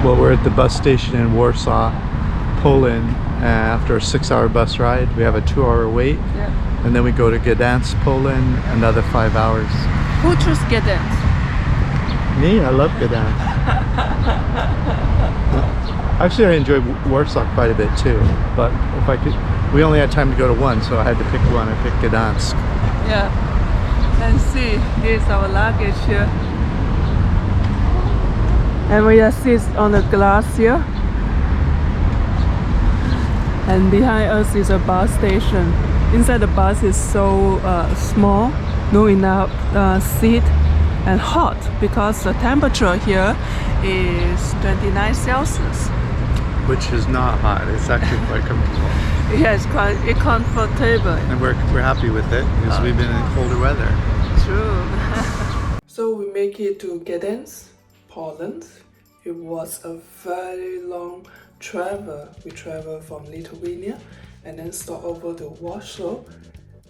Well, we're at the bus station in Warsaw, Poland. After a 6-hour bus ride, we have a 2-hour wait. Yeah. And then we go to Gdansk, Poland, another 5 hours. Who chose Gdansk? Me? I love Gdansk. Actually, I enjoy Warsaw quite a bit too. But if I could, we only had time to go to one, so I had to pick one. I picked Gdansk. Yeah. And see, this is our luggage here. And we are sitting on the glass here. And behind us is a bus station. Inside the bus is so small, no enough seat, and hot because the temperature here is 29 Celsius. Which is not hot. It's actually quite comfortable. Yeah, it's quite comfortable. And we're happy with it because we've been in colder weather. True. So we make it to Gdansk, Poland. It was a very long travel. We traveled from Lithuania and then stop over to Warsaw,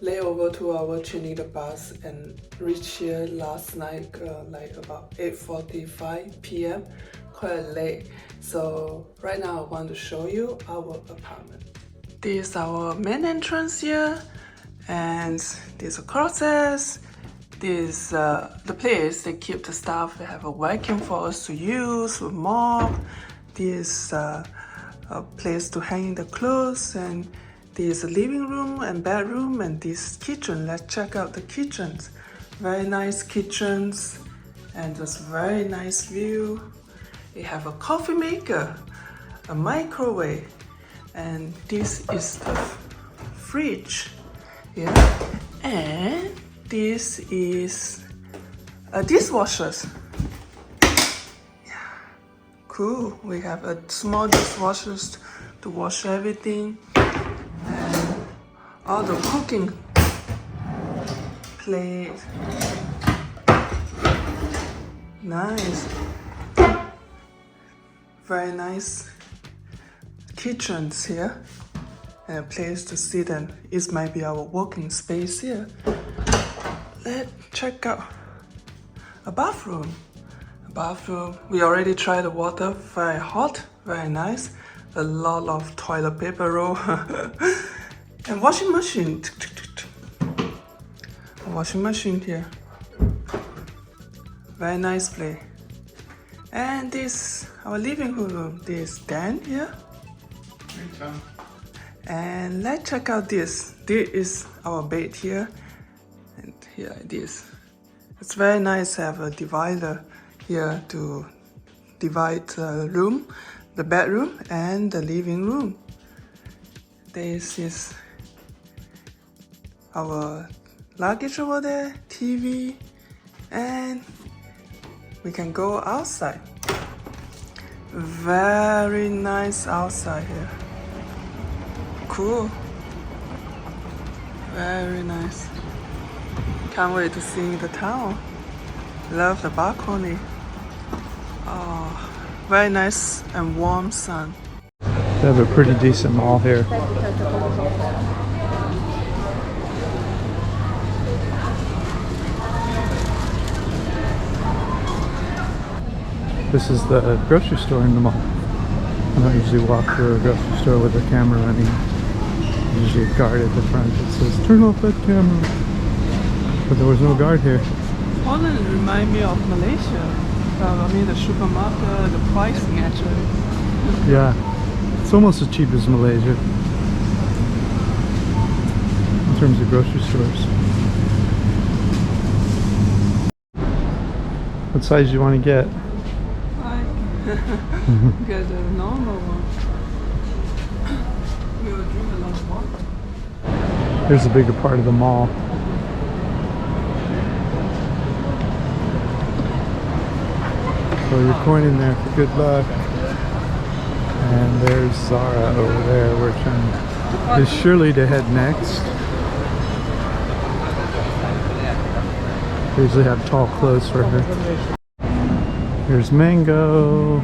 lay over 2 hours changing the bus, and reached here last night like about 8:45 p.m. quite late. So right now I want to show you our apartment. This is our main entrance here, and these are closets. This the place they keep the stuff. They have a vacuum for us to use, a mop. This a place to hang the clothes, and this living room and bedroom, and this kitchen. Let's check out the kitchens. Very nice kitchens, and just very nice view. We have a coffee maker, a microwave, and this is the fridge. Yeah, and this is a dishwasher. Yeah, cool. We have a small dishwasher to wash everything, and all the cooking plate. Nice. Very nice kitchens here, and a place to sit, and it might be our working space here. Let's check out a bathroom. We already tried the water, very hot, very nice. A lot of toilet paper roll. And washing machine. A washing machine here. Very nice place. And this, our living room, this den here. And let's check out this. This is our bed here. And here it is. It's very nice to have a divider here to divide the room, the bedroom and the living room. This is our luggage over there, TV, and we can go outside. Very nice outside here. Cool. Very nice. Can't wait to see the town. Love the balcony. Oh, very nice and warm sun. They have a pretty decent mall here. This is the grocery store in the mall. I don't usually walk through a grocery store with a camera running. There's usually a guard at the front that says, "Turn off that camera." But there was no guard here. Poland reminds me of Malaysia. I mean the supermarket, the pricing actually. Yeah, it's almost as cheap as Malaysia in terms of grocery stores. What size do you want to get? Get the normal one. We will drink a lot of water. Here's a bigger part of the mall. Throw your coin in there for good luck. And there's Zara over there. We're trying. Is Shirley to head next? They usually have tall clothes for her. Here's Mango.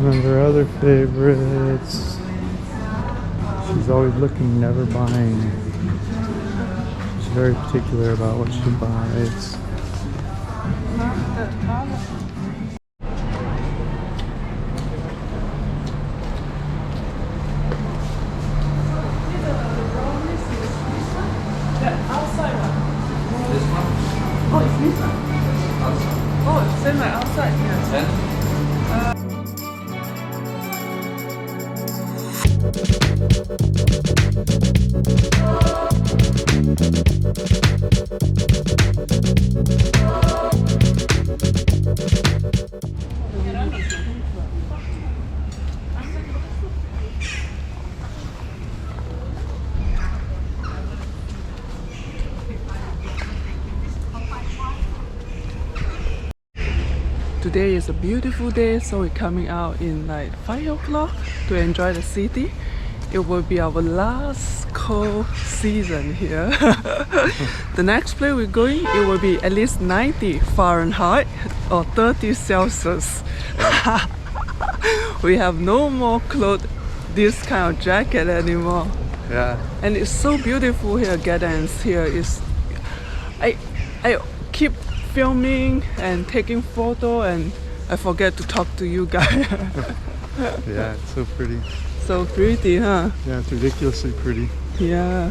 One of her other favorites. She's always looking, never buying. She's very particular about what she buys. Oh, same like outside, yes. Today is a beautiful day, so we're coming out in like 5 o'clock to enjoy the city. It will be our last cold season here. The next place we're going, it will be at least 90 Fahrenheit or 30 Celsius. We have no more clothes, this kind of jacket anymore. Yeah. And it's so beautiful here, Gdansk here is. I keep filming and taking photo and I forget to talk to you guys. Yeah, it's so pretty. So pretty, huh? Yeah, it's ridiculously pretty. Yeah.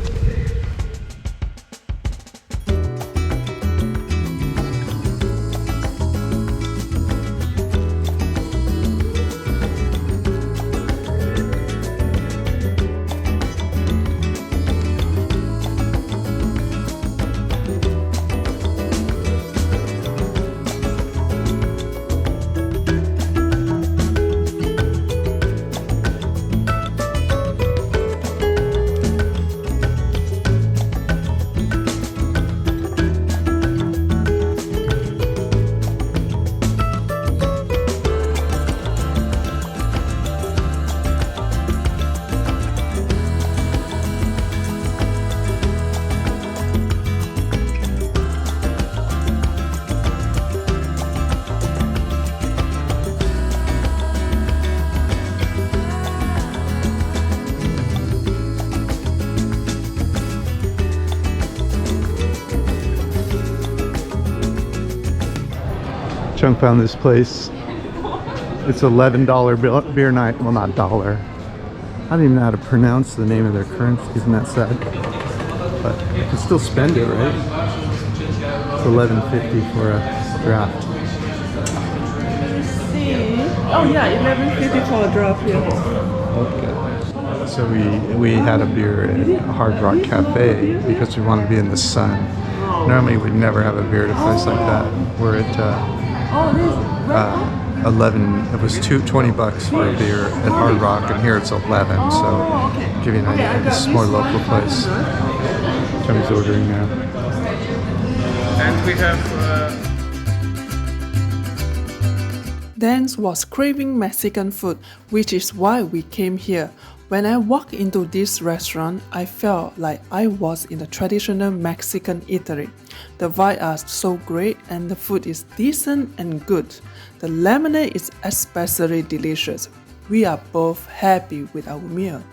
Chung found this place. It's $11 beer night. Well, not dollar. I don't even know how to pronounce the name of their currency. Isn't that sad? But you can still spend it, right? It's $11.50 for a draft. Oh yeah, $11.50 for a draft here. Okay. So we had a beer at Hard Rock Cafe because we wanted to be in the sun. Normally we'd never have a beer at a place like that. We're at 11. It was $20 for a beer at Hard Rock, and here it's 11. So give you an idea. This is more local place. Chung's ordering now. And we have. Gdansk was craving Mexican food, which is why we came here. When I walked into this restaurant, I felt like I was in a traditional Mexican eatery. The vibes are so great and the food is decent and good. The lemonade is especially delicious. We are both happy with our meal.